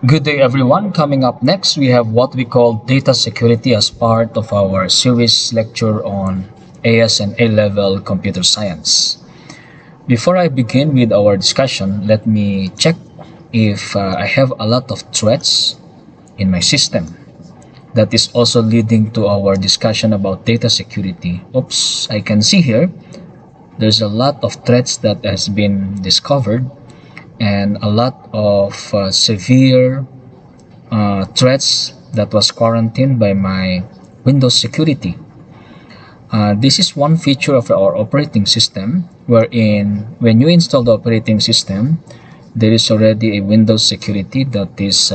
Good day, everyone. Coming up next, we have what we call data security as part of our series lecture on AS and A level computer science. Before I begin with our discussion, let me check if I have a lot of threads in my system. That is also leading to our discussion about data security. Oops, I can see here there's a lot of threats that has been discovered and a lot of severe threats that was quarantined by my Windows security. This is one feature of our operating system wherein when you install the operating system, there is already a Windows security that is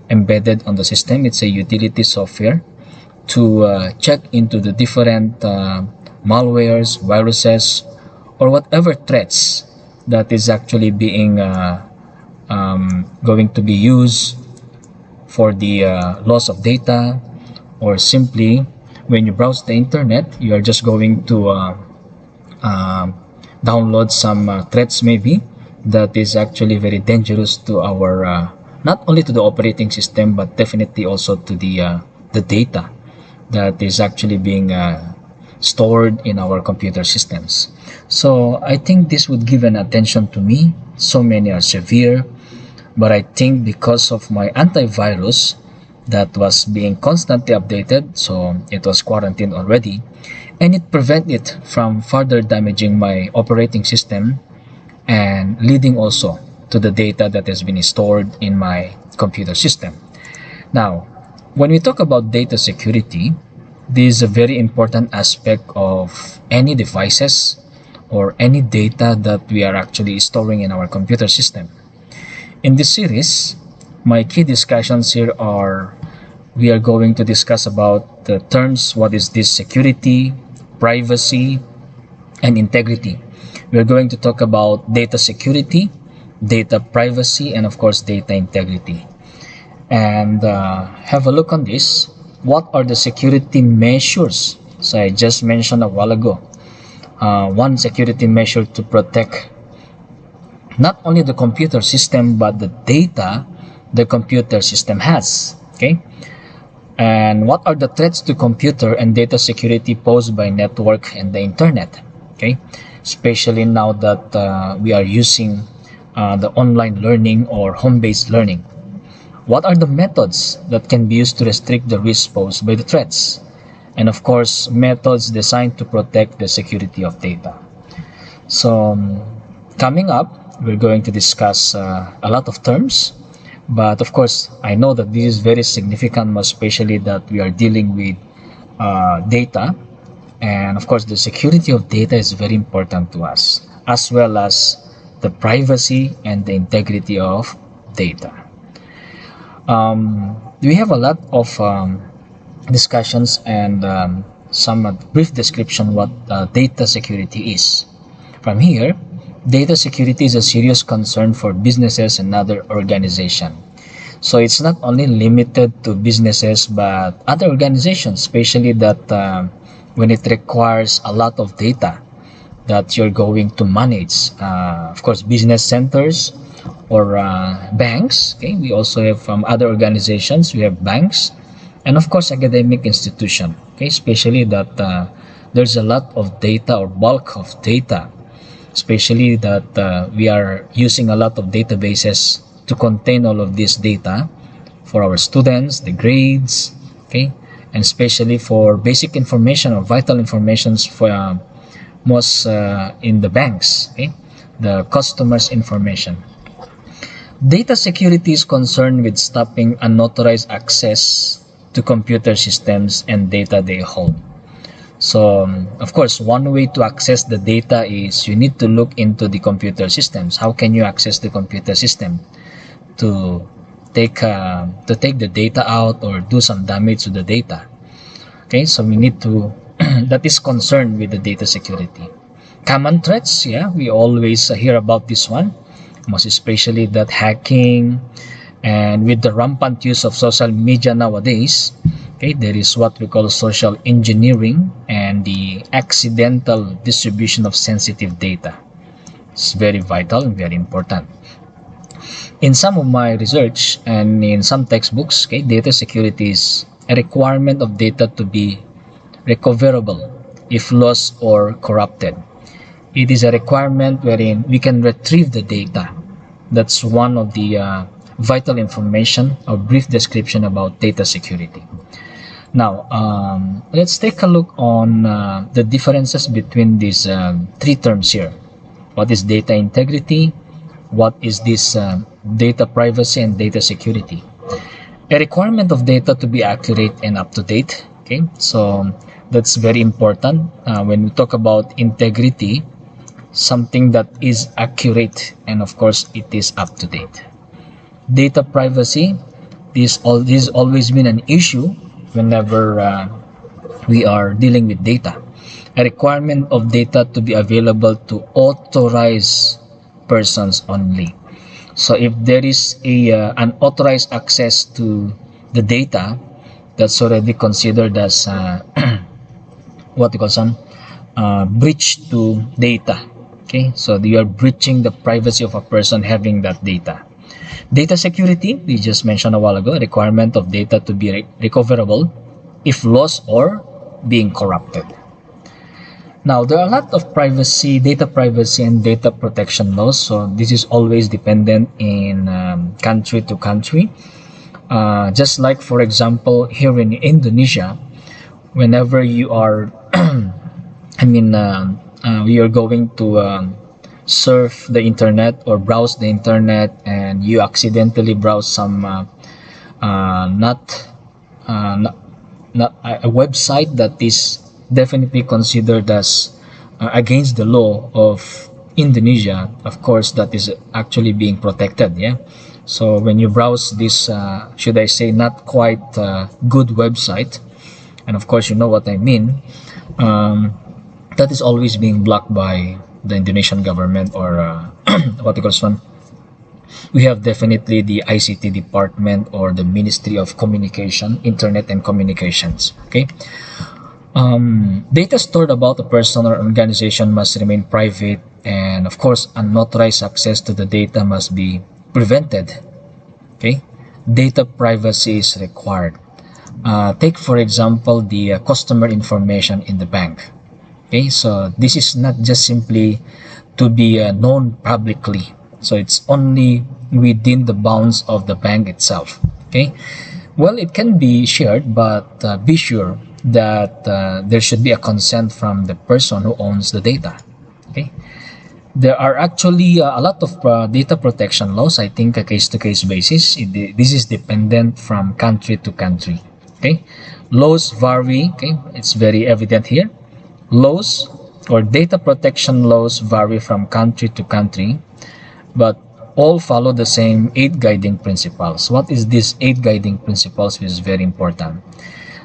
embedded on the system. It's a utility software to check into the different malwares, viruses, or whatever threats that is actually being going to be used for the loss of data, or simply when you browse the internet, you are just going to download some threats maybe that is actually very dangerous to our not only to the operating system but definitely also to the data that is actually being stored in our computer systems. So I think this would give an attention to me. So many are severe, but I think because of my antivirus that was being constantly updated, so it was quarantined already, and it prevented it from further damaging my operating system and leading also to the data that has been stored in my computer system. Now, when we talk about data security, this is a very important aspect of any devices or any data that we are actually storing in our computer system. In this series, my key discussions here are we are going to discuss about the terms what is this security, privacy, and integrity. We are going to talk about data security, data privacy, and of course data integrity. And have a look on this. What are the security measures? So I just mentioned a while ago. One security measure to protect not only the computer system but the data the computer system has. Okay, and what are the threats to computer and data security posed by network and the internet? Okay, especially now that we are using the online learning or home-based learning. What are the methods that can be used to restrict the risk posed by the threats? And of course, methods designed to protect the security of data. So, coming up, we're going to discuss a lot of terms. But of course, I know that this is very significant, most especially that we are dealing with data. And of course, the security of data is very important to us, as well as the privacy and the integrity of data. We have a lot of discussions and some brief description what data security is. From here, data security is a serious concern for businesses and other organizations. So it's not only limited to businesses but other organizations, especially that when it requires a lot of data that you're going to manage. Of course, business centers or banks. Okay, we also have from other organizations. We have banks, and of course, academic institution. Okay, especially that there's a lot of data or bulk of data, especially that we are using a lot of databases to contain all of this data for our students, the grades. Okay, and especially for basic information or vital informations for most in the banks. Okay, the customers' information. Data security is concerned with stopping unauthorized access to computer systems and data they hold. So, of course, one way to access the data is you need to look into the computer systems. How can you access the computer system to take the data out or do some damage to the data? Okay, so we need to that is concerned with the data security. Common threats, yeah, we always hear about this one, most especially that hacking, and with the rampant use of social media nowadays. Okay, there is what we call social engineering and the accidental distribution of sensitive data. It's very vital and very important. In some of my research and in some textbooks, okay, data security is a requirement of data to be recoverable if lost or corrupted. It is a requirement wherein we can retrieve the data. That's one of the vital information or brief description about data security. Now, let's take a look on the differences between these three terms here. What is data integrity? What is this data privacy and data security? A requirement of data to be accurate and up to date. Okay, so that's very important when we talk about integrity, something that is accurate and of course it is up to date. Data privacy, this always been an issue whenever we are dealing with data. A requirement of data to be available to authorized persons only. So if there is a unauthorized access to the data, that's already considered as what you call some breach to data. Okay, so you are breaching the privacy of a person having that data. Data security, we just mentioned a while ago, a requirement of data to be recoverable if lost or being corrupted. Now, there are a lot of privacy, data privacy and data protection laws. So this is always dependent in country to country. Just like, for example, here in Indonesia, whenever you are, we are going to surf the internet or browse the internet and you accidentally browse some not a website that is definitely considered as against the law of Indonesia, of course that is actually being protected. Yeah, so when you browse this should I say not quite good website, and of course you know what I mean, that is always being blocked by the Indonesian government or what you call this one. We have definitely the ICT department or the Ministry of Communication, Internet and Communications. Okay, data stored about a person or organization must remain private, and of course unauthorized access to the data must be prevented. Okay, data privacy is required. Take for example the customer information in the bank. Okay, so this is not just simply to be known publicly, so it's only within the bounds of the bank itself. Okay, well, it can be shared, but be sure that there should be a consent from the person who owns the data. Okay, there are actually a lot of data protection laws. I think a case-to-case basis. This is dependent from country to country. Okay, laws vary. Okay, it's very evident here. Laws or data protection laws vary from country to country, but all follow the same 8 guiding principles. What is these 8 guiding principles, which is very important?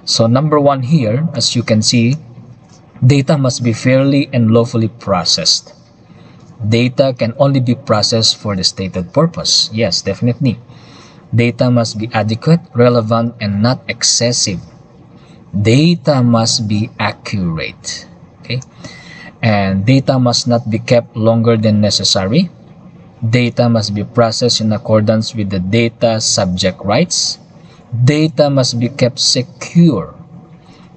So number 1 here, as you can see, data must be fairly and lawfully processed. Data can only be processed for the stated purpose. Yes, definitely. Data must be adequate, relevant, and not excessive. Data must be accurate. Okay, and data must not be kept longer than necessary. Data must be processed in accordance with the data subject rights. Data must be kept secure.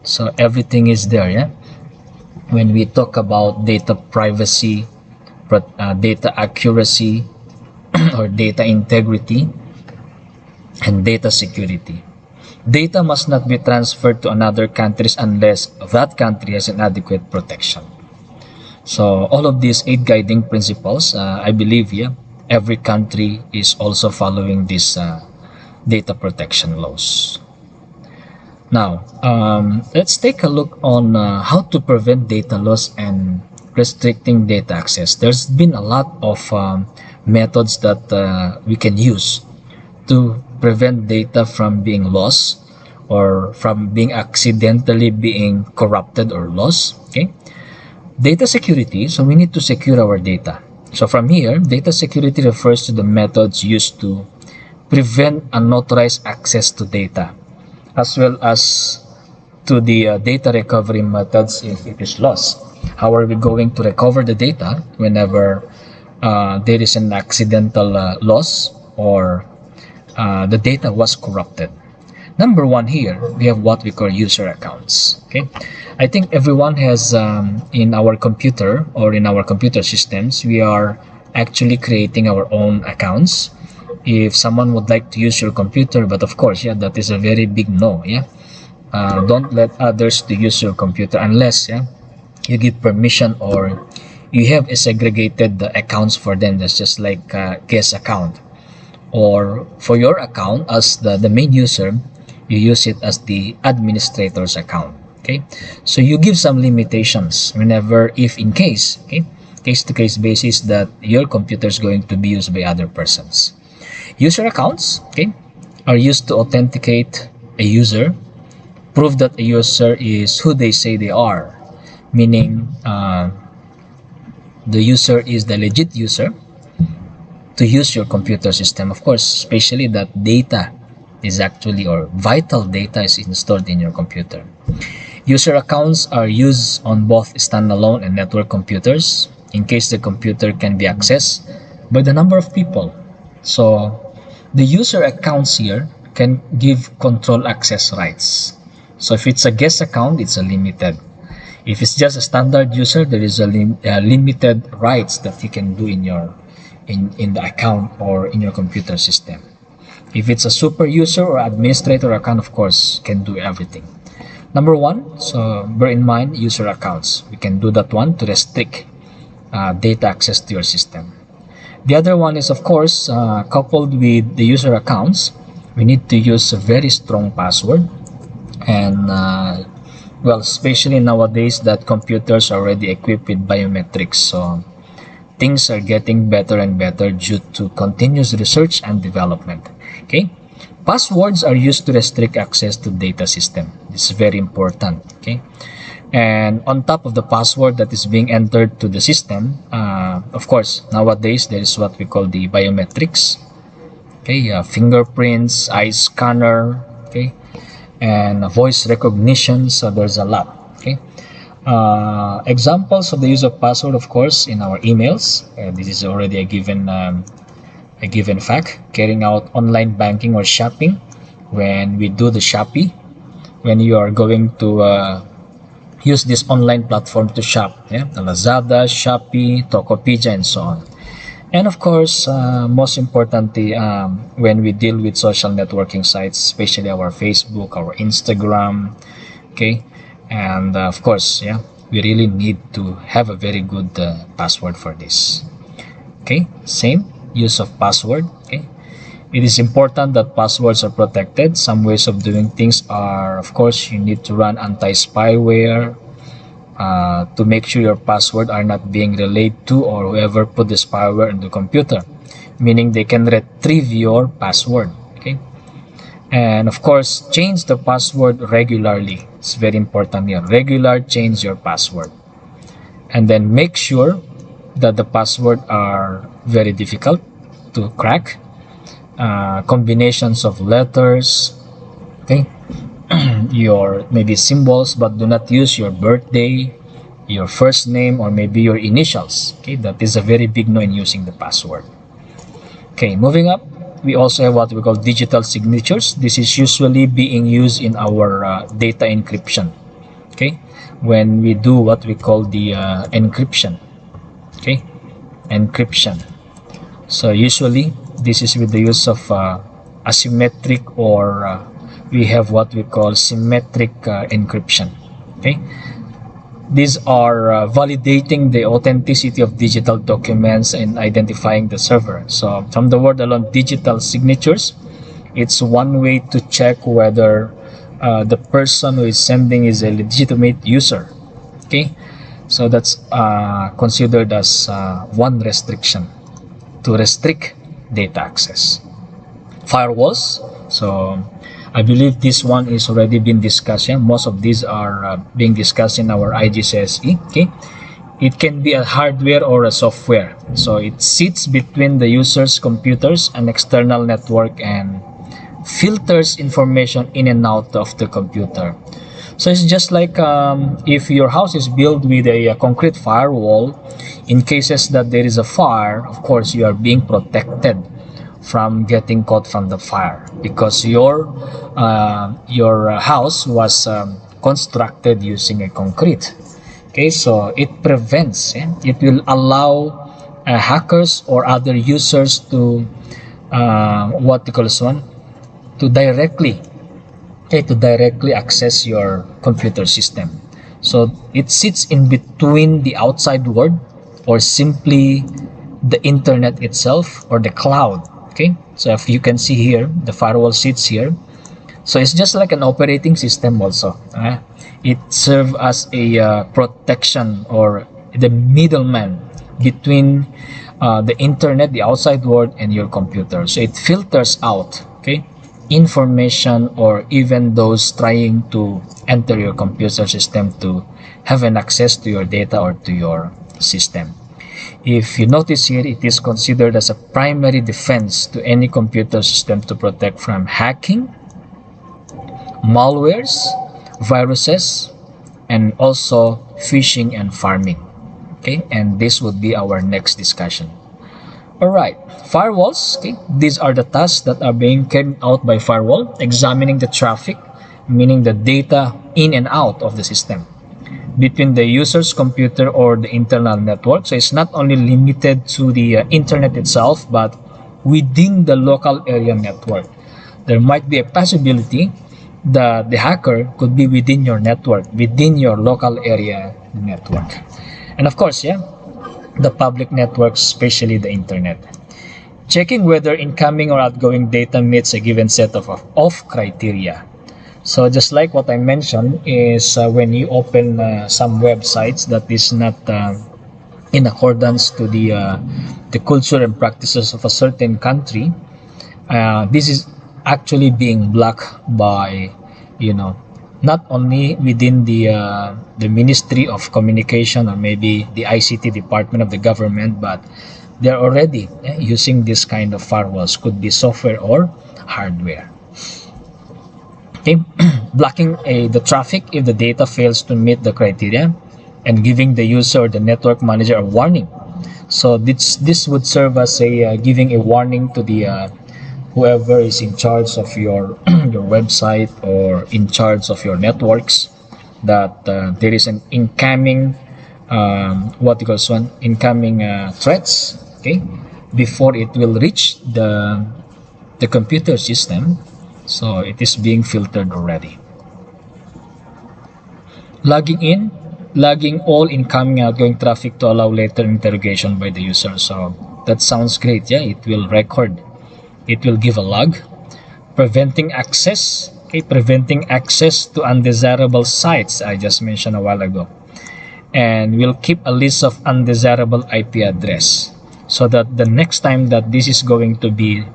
So everything is there. Yeah, when we talk about data privacy, data accuracy or data integrity and data security, data must not be transferred to another countries unless that country has an adequate protection. So all of these 8 guiding principles, I believe, yeah, every country is also following these data protection laws. Now, let's take a look on how to prevent data loss and restricting data access. There's been a lot of methods that we can use to prevent data from being lost or from being accidentally being corrupted or lost. Okay, data security, so we need to secure our data. So from here, data security refers to the methods used to prevent unauthorized access to data, as well as to the data recovery methods if it is lost. How are we going to recover the data whenever there is an accidental loss? or the data was corrupted. Number one here, we have what we call user accounts. Okay, I think everyone has in our computer or in our computer systems, we are actually creating our own accounts. If someone would like to use your computer, but of course, yeah, that is a very big no. Yeah, don't let others to use your computer unless you give permission or you have a segregated accounts for them. That's just like guest account, or for your account as the main user, you use it as the administrator's account. Okay, so you give some limitations whenever, if in case, okay, case to case basis, that your computer is going to be used by other persons. User accounts, okay, are used to authenticate a user, prove that a user is who they say they are, meaning the user is the legit user to use your computer system. Of course, especially that data is actually, or vital data is installed in your computer. User accounts are used on both standalone and network computers in case the computer can be accessed by the number of people. So the user accounts here can give control access rights. So if it's a guest account, it's a limited. If it's just a standard user, there is a limited rights that you can do in your in the account or in your computer system. If it's a super user or administrator account, of course, can do everything. Number one, so bear in mind user accounts. We can do that one to restrict data access to your system. The other one is, of course, coupled with the user accounts, we need to use a very strong password. And well, especially nowadays that computers are already equipped with biometrics, so things are getting better and better due to continuous research and development. Okay, passwords are used to restrict access to data system. This is very important. Okay, and on top of the password that is being entered to the system, of course, nowadays there is what we call the biometrics. Okay, fingerprints, eye scanner, okay, and voice recognition. So there's a lot. Okay, examples of the use of password, of course, in our emails. This is already a given fact. Carrying out online banking or shopping, when we do the Shopee, when you are going to use this online platform to shop, yeah, Lazada, Shopee, Tokopedia, and so on. And of course, most importantly, when we deal with social networking sites, especially our Facebook, our Instagram, okay, and of course, yeah, we really need to have a very good password for this. Okay, same use of password. Okay, it is important that passwords are protected. Some ways of doing things are, of course, you need to run anti-spyware to make sure your password are not being relayed to or whoever put the spyware in the computer, meaning they can retrieve your password. Okay, and of course, change the password regularly. It's very important here. Regular change your password, and then make sure that the password are very difficult to crack. Combinations of letters, okay, your maybe symbols, but do not use your birthday, your first name, or maybe your initials. Okay, that is a very big no in using the password. Okay, moving up, we also have what we call digital signatures. This is usually being used in our data encryption. Okay, when we do what we call the encryption. Okay, encryption. So usually this is with the use of asymmetric, or we have what we call symmetric encryption. Okay, these are validating the authenticity of digital documents and identifying the server. So from the word alone, digital signatures, it's one way to check whether the person who is sending is a legitimate user. Okay, so that's considered as one restriction to restrict data access. Firewalls, so I believe this one is already been discussed. Yeah? Most of these are being discussed in our IGCSE. Okay, it can be a hardware or a software, so it sits between the user's computers and external network and filters information in and out of the computer. So it's just like if your house is built with a concrete firewall, in cases that there is a fire, of course you are being protected from getting caught from the fire, because your house was constructed using a concrete. Okay, so it prevents, it will allow hackers or other users to what you call this one, to directly, to directly access your computer system. So it sits in between the outside world, or simply the internet itself, or the cloud. Okay, so if you can see here, the firewall sits here. So it's just like an operating system also. It serves as a protection, or the middleman between the internet, the outside world, and your computer. So it filters out, okay, information, or even those trying to enter your computer system to have an access to your data or to your system. If you notice here, it is considered as a primary defense to any computer system to protect from hacking, malwares, viruses, and also phishing and farming. Okay, and this would be our next discussion. All right, firewalls. Okay, these are the tasks that are being carried out by firewall: examining the traffic, meaning the data in and out of the system, between the user's computer or the internal network. So it's not only limited to the internet itself, but within the local area network. There might be a possibility that the hacker could be within your network, within your local area network. And of course, the public networks, especially the internet. Checking whether incoming or outgoing data meets a given set of criteria. So just like what I mentioned is when you open some websites that is not in accordance to the culture and practices of a certain country, this is actually being blocked by, not only within the Ministry of Communication, or maybe the ICT department of the government, but they're already using this kind of firewalls, could be software or hardware. Okay, blocking the traffic if the data fails to meet the criteria, and giving the user or the network manager a warning. So this would serve as a giving a warning to the whoever is in charge of your your website, or in charge of your networks, that there is an incoming incoming threats. Okay, before it will reach the computer system. So it is being filtered already. Logging all incoming and outgoing traffic to allow later interrogation by the user. So that sounds great. It will record. It will give a log. Preventing access. Okay, preventing access to undesirable sites, I just mentioned a while ago. And we'll keep a list of undesirable IP address, so that the next time that this is going to be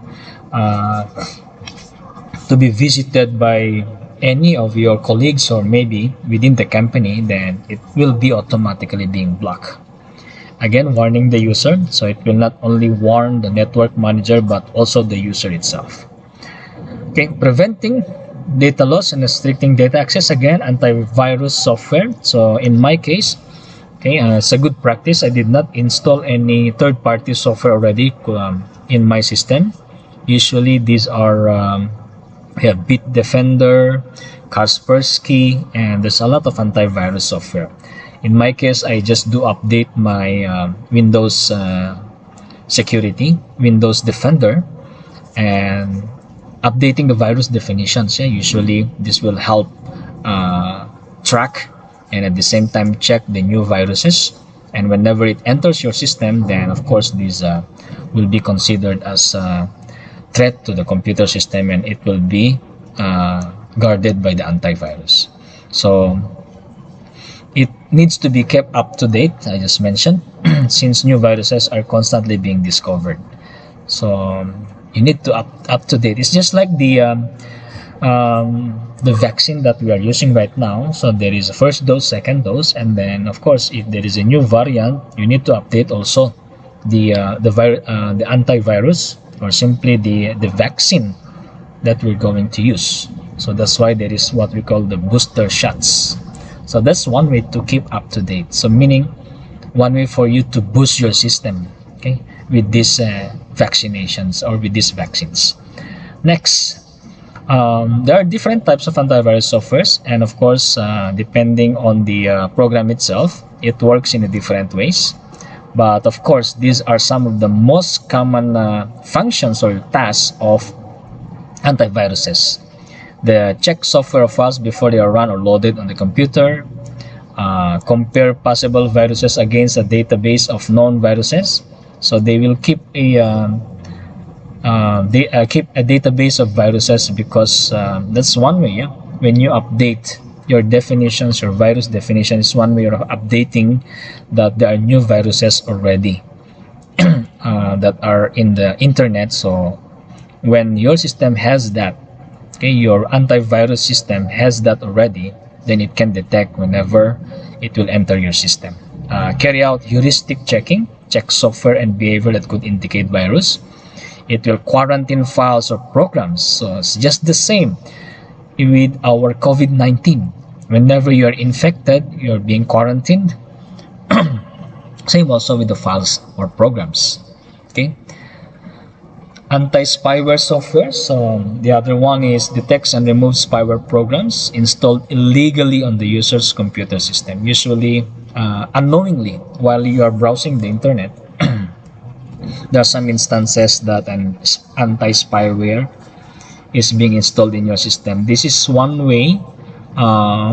visited by any of your colleagues, or maybe within the company, then it will be automatically being blocked. Again, warning the user, so it will not only warn the network manager, but also the user itself. Okay, preventing data loss and restricting data access. Again, antivirus software. So in my case, it's a good practice. I did not install any third-party software already in my system. Usually these are we have Bitdefender, Kaspersky, and there's a lot of antivirus software. In my case, I just do update my Windows security, Windows Defender, and updating the virus definitions. Usually this will help track, and at the same time check the new viruses. And whenever it enters your system, then of course these will be considered as threat to the computer system, and it will be guarded by the antivirus. So it needs to be kept up to date, I just mentioned, since new viruses are constantly being discovered. So you need to up to date. It's just like the vaccine that we are using right now. So there is a first dose, second dose, and then of course if there is a new variant, you need to update also the antivirus, or simply the vaccine that we're going to use. So that's why there is what we call the booster shots. So that's one way to keep up to date. So meaning one way for you to boost your system, okay, with this vaccinations or with these vaccines. Next, there are different types of antivirus softwares, and of course, depending on the program itself, it works in a different ways. But of course, these are some of the most common functions or tasks of antiviruses. The check software files before they are run or loaded on the computer, compare possible viruses against a database of known viruses. So they will keep keep a database of viruses, because that's one way. Yeah, when you update your definitions, your virus definition is one way of updating that there are new viruses already that are in the internet. So when your system has that, okay, your antivirus system has that already, then it can detect whenever it will enter your system. Carry out heuristic checking, check software and behavior that could indicate virus. It will quarantine files or programs. So it's just the same with our COVID-19. Whenever you are infected, you're being quarantined. Same also with the files or programs. Okay. Anti-spyware software. So the other one is detects and removes spyware programs installed illegally on the user's computer system, usually unknowingly while you are browsing the internet. There are some instances that an anti-spyware is being installed in your system. This is one way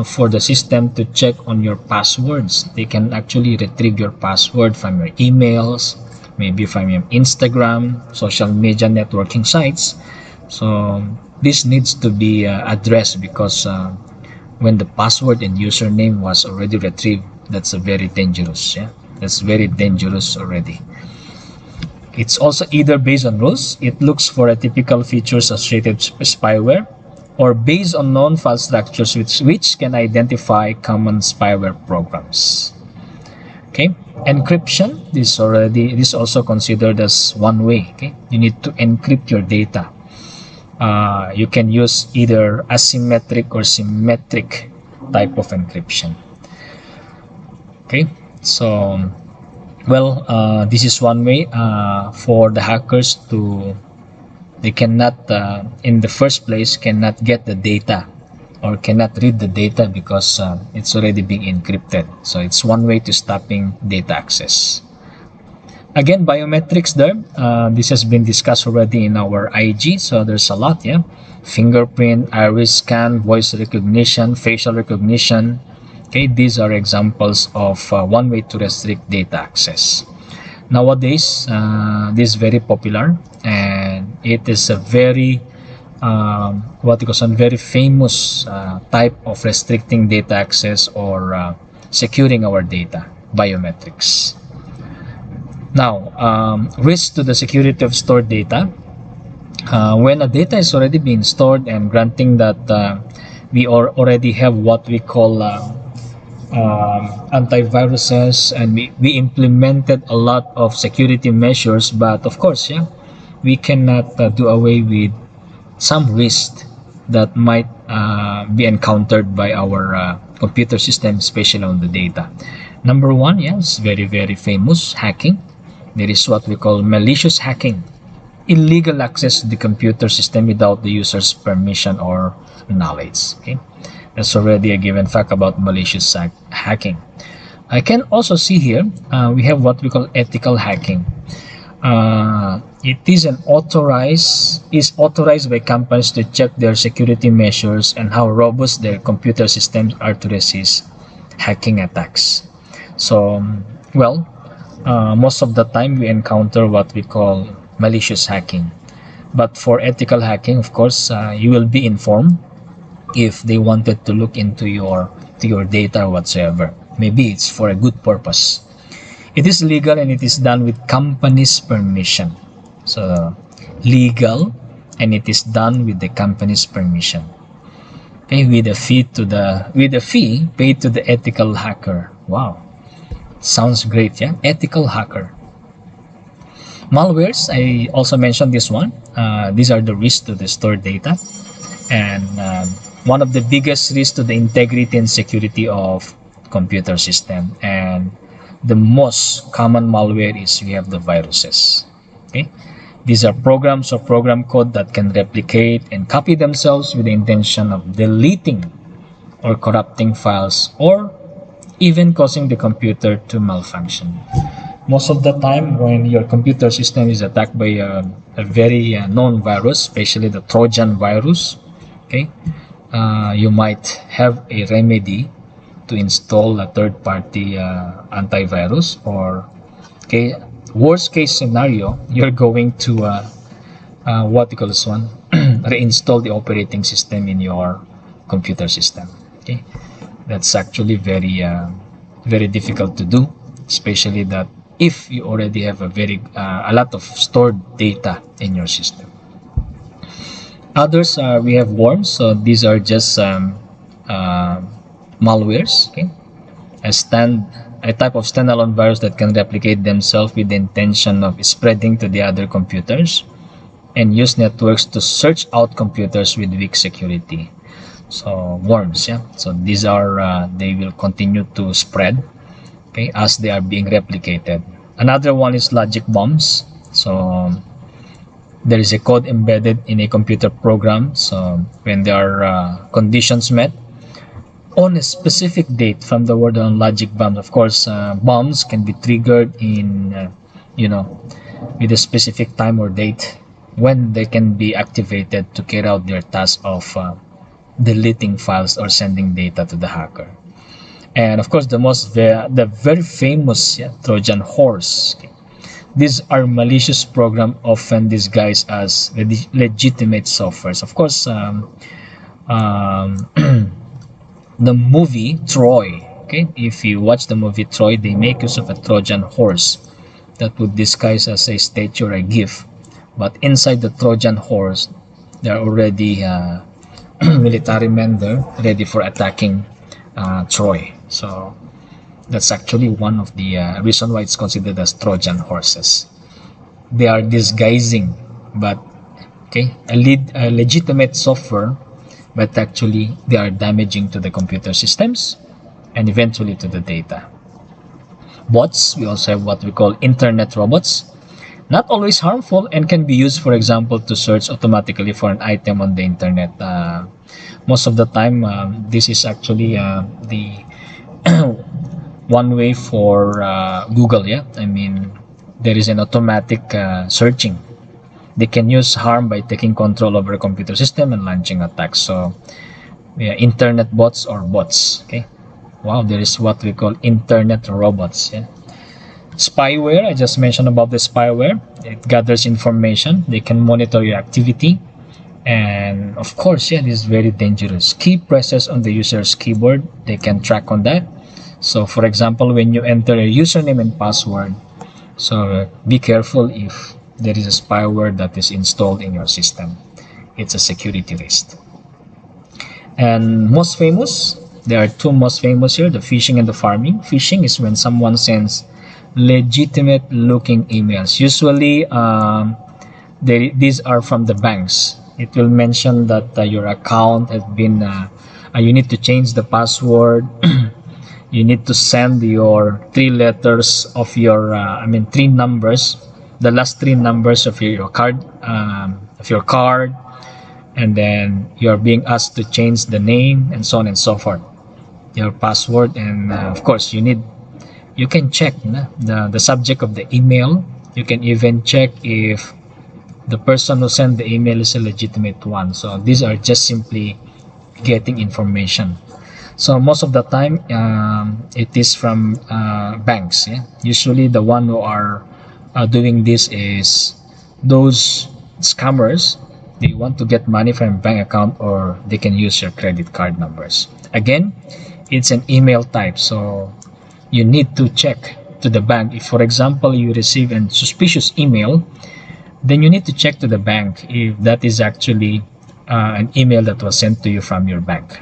for the system to check on your passwords. They can actually retrieve your password from your emails, maybe from your Instagram, social media networking sites. So this needs to be addressed, because when the password and username was already retrieved, that's a very dangerous. Yeah, that's very dangerous already. It's also either based on rules, it looks for a typical features associated with spyware, or based on known file structures which can identify common spyware programs. Okay, encryption, this is also considered as one way. Okay, you need to encrypt your data. You can use either asymmetric or symmetric type of encryption. Okay, so well, this is one way for the hackers to, they cannot in the first place cannot get the data or cannot read the data, because it's already being encrypted. So it's one way to stopping data access. Again, biometrics there, this has been discussed already in our IG, so there's a lot. Yeah, fingerprint, iris scan, voice recognition, facial recognition. Okay, these are examples of one way to restrict data access. Nowadays, this is very popular, and it is a very very famous type of restricting data access or securing our data, biometrics. Now, risk to the security of stored data. When a data is already being stored, and granting that we already have what we call antiviruses, and we implemented a lot of security measures, but of course, yeah, we cannot do away with some risk that might be encountered by our computer system, especially on the data. Number one, yes, very famous, hacking. There is what we call malicious hacking, illegal access to the computer system without the user's permission or knowledge. Okay, that's already a given fact about malicious hacking. I can also see here we have what we call ethical hacking. It is authorized by companies to check their security measures and how robust their computer systems are to resist hacking attacks. So, well, most of the time we encounter what we call malicious hacking. But for ethical hacking, of course, you will be informed if they wanted to look into your data or whatsoever. Maybe it's for a good purpose. It is legal, and it is done with company's permission. So legal, and it is done with the company's permission. Okay, with a fee paid to the ethical hacker. Wow, sounds great, yeah? Ethical hacker. Malwares, I also mentioned this one. These are the risks to the stored data, and one of the biggest risks to the integrity and security of computer system. And the most common malware is we have the viruses. Okay, These are programs or program code that can replicate and copy themselves with the intention of deleting or corrupting files or even causing the computer to malfunction. Most of the time, when your computer system is attacked by a very known virus, especially the Trojan virus, okay, you might have a remedy to install a third-party antivirus, or okay, worst case scenario, you're going to what you call this one, reinstall the operating system in your computer system. Okay, that's actually very difficult to do, especially that if you already have a lot of stored data in your system. Others, we have worms. So these are just malwares. Okay, a type of standalone virus that can replicate themselves with the intention of spreading to the other computers and use networks to search out computers with weak security. So worms, yeah. So these are they will continue to spread, okay, as they are being replicated. Another one is logic bombs. So there is a code embedded in a computer program. So when there are conditions met on a specific date from the word on logic bombs, of course, bombs can be triggered in with a specific time or date when they can be activated to carry out their task of deleting files or sending data to the hacker. And of course, the very famous Trojan horse. Okay. These are malicious programs often disguised as legitimate softwares. Of course, the movie Troy. Okay, if you watch the movie Troy, they make use of a Trojan horse that would disguise as a statue or a gift. But inside the Trojan horse, there are already military men there ready for attacking Troy. So that's actually one of the reason why it's considered as Trojan horses. They are disguising, but okay, a legitimate software, but actually they are damaging to the computer systems and eventually to the data. Bots, we also have what we call internet robots. Not always harmful and can be used, for example, to search automatically for an item on the internet. Most of the time, this is actually the one way for Google. Yeah, I mean, there is an automatic searching. They can use harm by taking control over a computer system and launching attacks. So, yeah, internet bots or bots. Okay, wow, there is what we call internet robots. Yeah. Spyware, I just mentioned about the spyware. It gathers information. They can monitor your activity. And of course, yeah, this is very dangerous. Key presses on the user's keyboard, they can track on that. So for example, when you enter a username and password, so be careful if there is a spyware that is installed in your system. It's a security risk. And most famous, there are two most famous here, the phishing and the farming. Phishing is when someone sends legitimate looking emails. Usually these are from the banks. It will mention that your account has been you need to change the password. You need to send your three letters of your three numbers, the last three numbers of your card, and then you're being asked to change the name and so on and so forth, your password. And of course you can check the subject of the email. You can even check if the person who sent the email is a legitimate one. So these are just simply getting information. So most of the time it is from banks. Yeah? Usually the one who are doing this is those scammers. They want to get money from a bank account, or they can use your credit card numbers. Again, it's an email type, so you need to check to the bank. If for example you receive a suspicious email, then you need to check to the bank if that is actually an email that was sent to you from your bank.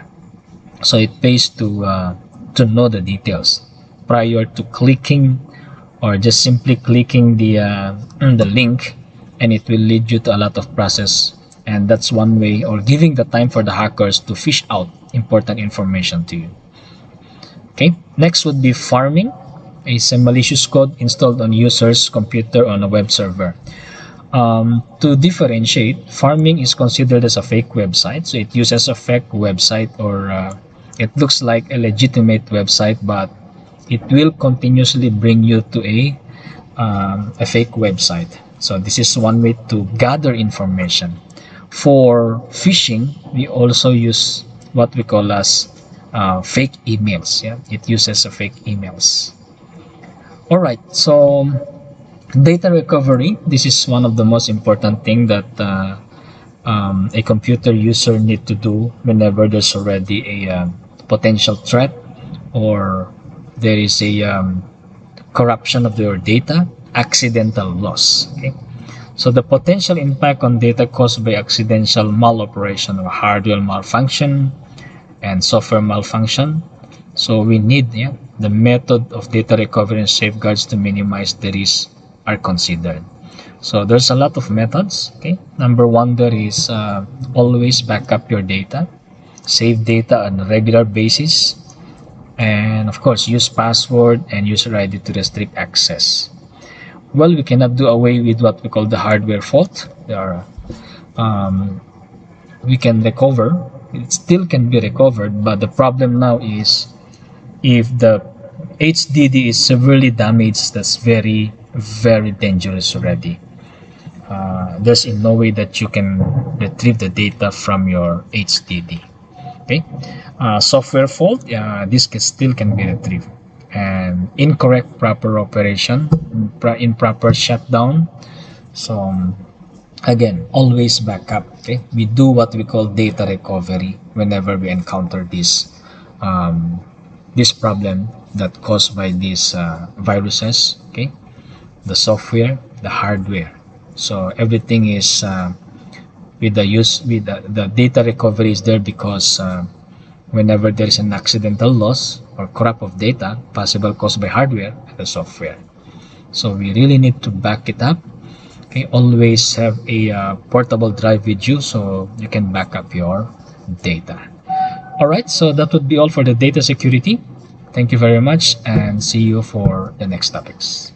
So it pays to know the details prior to clicking, or just simply clicking the link, and it will lead you to a lot of process. And that's one way, or giving the time for the hackers to fish out important information to you. Okay, next would be farming. It's a malicious code installed on user's computer on a web server. To differentiate, farming is considered as a fake website. So it uses a fake website, or it looks like a legitimate website, but it will continuously bring you to a fake website. So this is one way to gather information. For phishing, we also use what we call as fake emails. Yeah, it uses a fake emails. All right, so data recovery. This is one of the most important thing that a computer user need to do whenever there's already a potential threat, or there is a corruption of your data, accidental loss. Okay, so the potential impact on data caused by accidental maloperation or hardware malfunction and software malfunction. So we need, yeah, the method of data recovery and safeguards to minimize the risk are considered. So there's a lot of methods. Okay, number one, there is always back up your data, save data on a regular basis, and of course use password and user ID to restrict access. Well, we cannot do away with what we call the hardware fault. There are we can recover. It still can be recovered, but the problem now is if the HDD is severely damaged, that's very, very dangerous already. There's in no way that you can retrieve the data from your HDD. Okay, software fault, this still can be retrieved, and incorrect proper operation, improper shutdown. So again, always backup. Okay, we do what we call data recovery whenever we encounter this problem that caused by these viruses. Okay, the software, the hardware. So everything is with the data recovery is there because whenever there is an accidental loss or corrupt of data, possible caused by hardware and the software. So we really need to back it up. Okay, always have a portable drive with you so you can back up your data. All right, so that would be all for the data security. Thank you very much, and see you for the next topics.